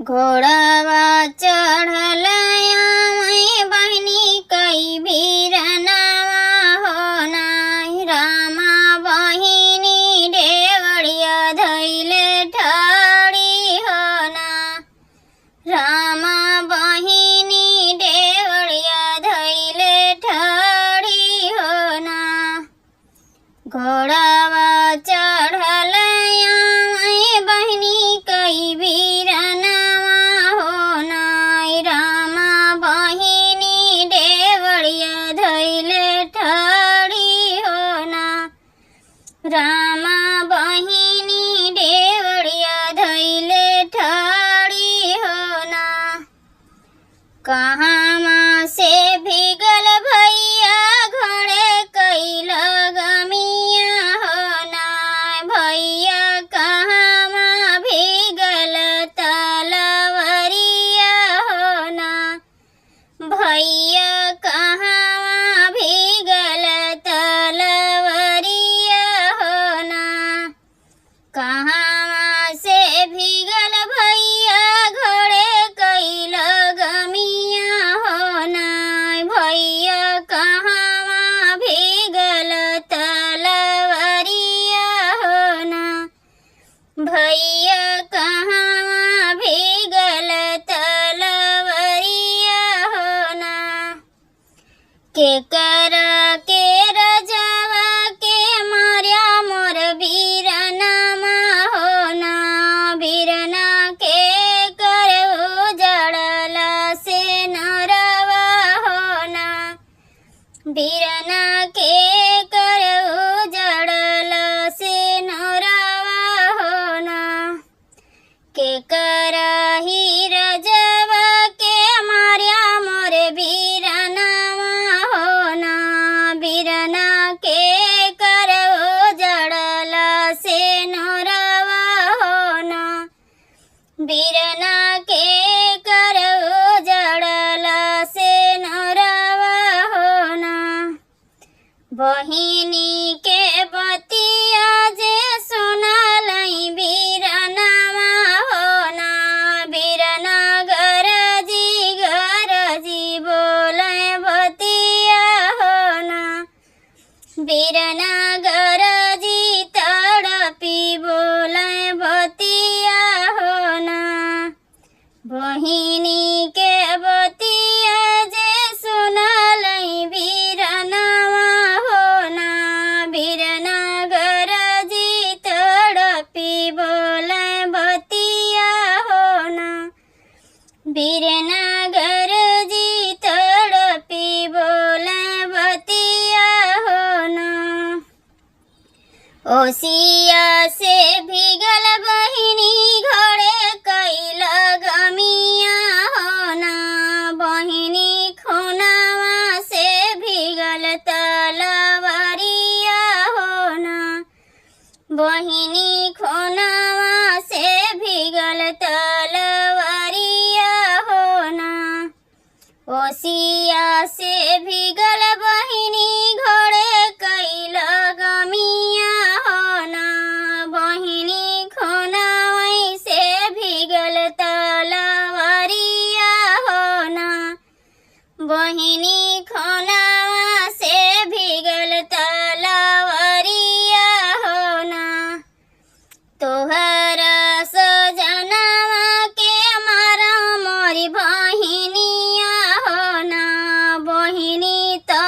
घोड़ावा चढ़ल मैं बहनी कई बीरनावा हो नाई रामा बहिनी डेवड़िया धैले ठाड़ी हो ना रामा बहिनी डेवड़िया धैले ठाड़ी हो ना घोड़ावा चढ़ल मैं बहनी कई बीरनावा हो नाई रामा बहिनी डेवड़िया धैले ठाड़ी हो ना रामा बहिनी डेवड़िया धैले ठाड़ी हो ना कहाँ माँ से भीगल भैया घोड़े कई लगमिया हो ना भैया कहाँ माँ भीगल तलवरिया हो ना भैया कहाँ माँ भीगल तलवरिया हो ना कहाँ माँ से भीगल भैया घोड़े कई लगमिया हो ना भैया कहाँ माँ भीगल तलवरिया हो ना भैया कहाँ माँ भीगल तलवरिया हो ना के रजवा के मार्या मोर बीरनामा हो ना बीरना के करहु जड़ला से नरवा हो ना बीरना के करहु जड़ला से नरवा हो ना के करही रजवा के मार्या मोर बीरनामा हो ना बीरना के करहु जड़ला से नरवा हो ना बीरना के करहु जड़ला से नरवा हो ना बहिनी के बतिया जे सुनलई बीरनामा हो ना बीरना गरजी बोले बतिया हो ना बीरना गरजी तड़पी बोले बतिया हो ना बहिनी के बतिया जे सुनलई बीरनामा हो ना बीरना गरजी तड़पी बोले बतिया हो ना बीरना गरजी तड़पी बोले बतिया हो ना ओसिया से भीगल बहिनी घोड़े कई लगमिया हो ना बहिनी खूनावा से भीगल तलवरिया हो ना बहिनी खूनावा से भीगल तलवरिया हो ना ओसिया से भीगल बहिनी घोड़े कई लगमिया हो ना बहिनी खूनावा से भीगल तलवरिया हो ना बहिनी खूनावा से भीगल तलवरिया हो ना तोहरा सजनवा के मारा मोरी बहिनिया हो ना बहिनी तो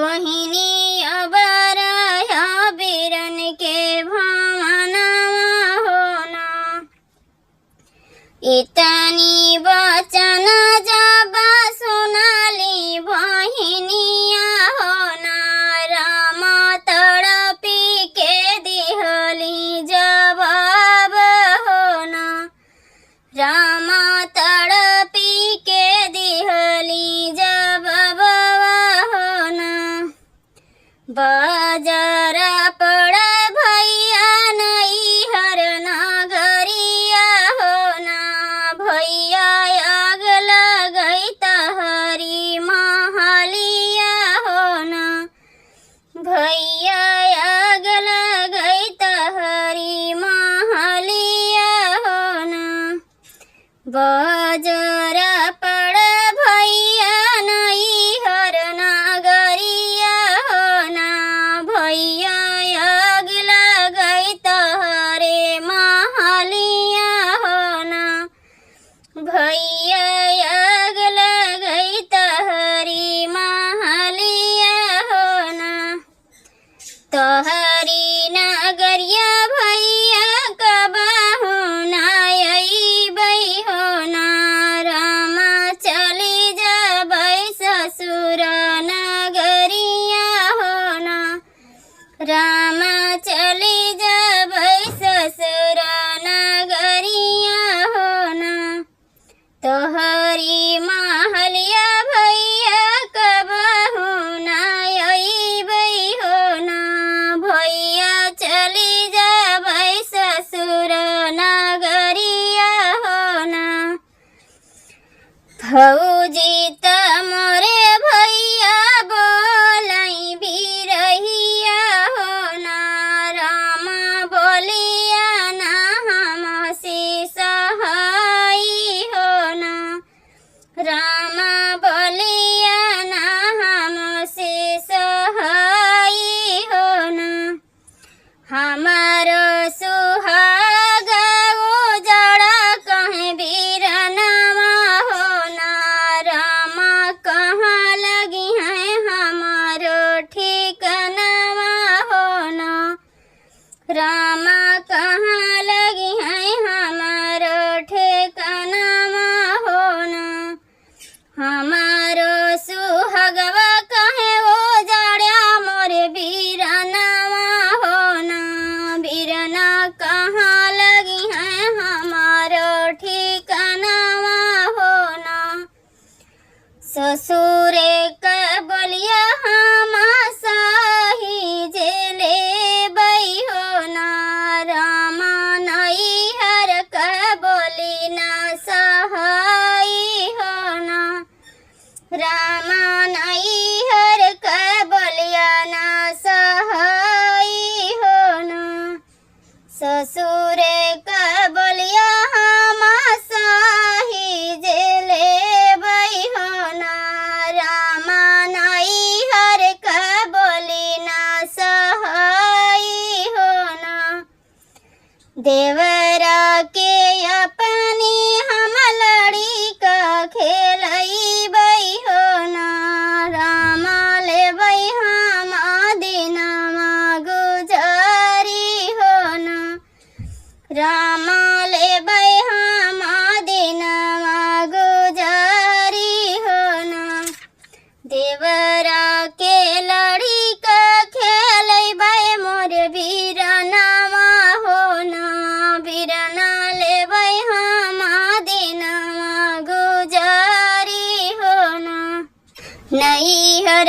बहिनी अबरया बिरन के भवनमा होना। इतनी वचन जब सुनाली बहिनिया होना, राम तड़पी के दिहली जवाब होना। राम तड़पी के दिहली जवाब होना। बाजार पड़ भैया नैहर नगरिया होना, भैया आग लगई तहरी महलिया होना। भैया आग लगई तहरी महलिया होना। बाजार पड़ भैया नैहर नगरिया होना, भैया आग लगई तहरे महलिया होना। भैया आग लगई तहरी महलिया होना। तहरी नगरिया भैया कबहू ना अइबै होना, रामा चली जबै ससुर नगरिया होना। रामा चली जबै ससुर नगरिया होना। तोहरी महलिया भैया कबहू ना अइबै होना, भैया चली जबै ससुर नगरिया होना। भौजी त मोरे भैया बोलै बिरहिया होना, रामा बोलिया ना हमसे सहाई होना। रामा बोलिया ना हमसे सहाई होना। हमारो सुहाग उजड़ा कहीं बिरनमा होना, रामा कहाँ लगी है हमारो ठिकनमा होना। रामा कहाँ लगी है हमारो ठिकनमा होना। हमारो सुहागवा कहे उजड़ा मोरे बिरनमा होना, बिरना कहाँ लगी है हमारो ठिकनमा होना। ससुरे का बोलिया हम सही जेले बई होना, रामा नैहर का बोली ना सहाई होना। रामा नैहर का बोलिया ना सहाई होना। ससुरे का बोलिया हम सही जेले बई होना, रामा नैहर का बोली ना सहाई होना। देवरा के अपनी हम लड़ी का खेलई बई होना, रामा लेबै हम दिनमा गुजारी होना। रामा लेबै हम दिनमा गुजारी होना। देवरा के लड़ी का खेलबै मोर बिरनमा होना, बिरना लेबै हम दिनमा गुजारी होना। नैहर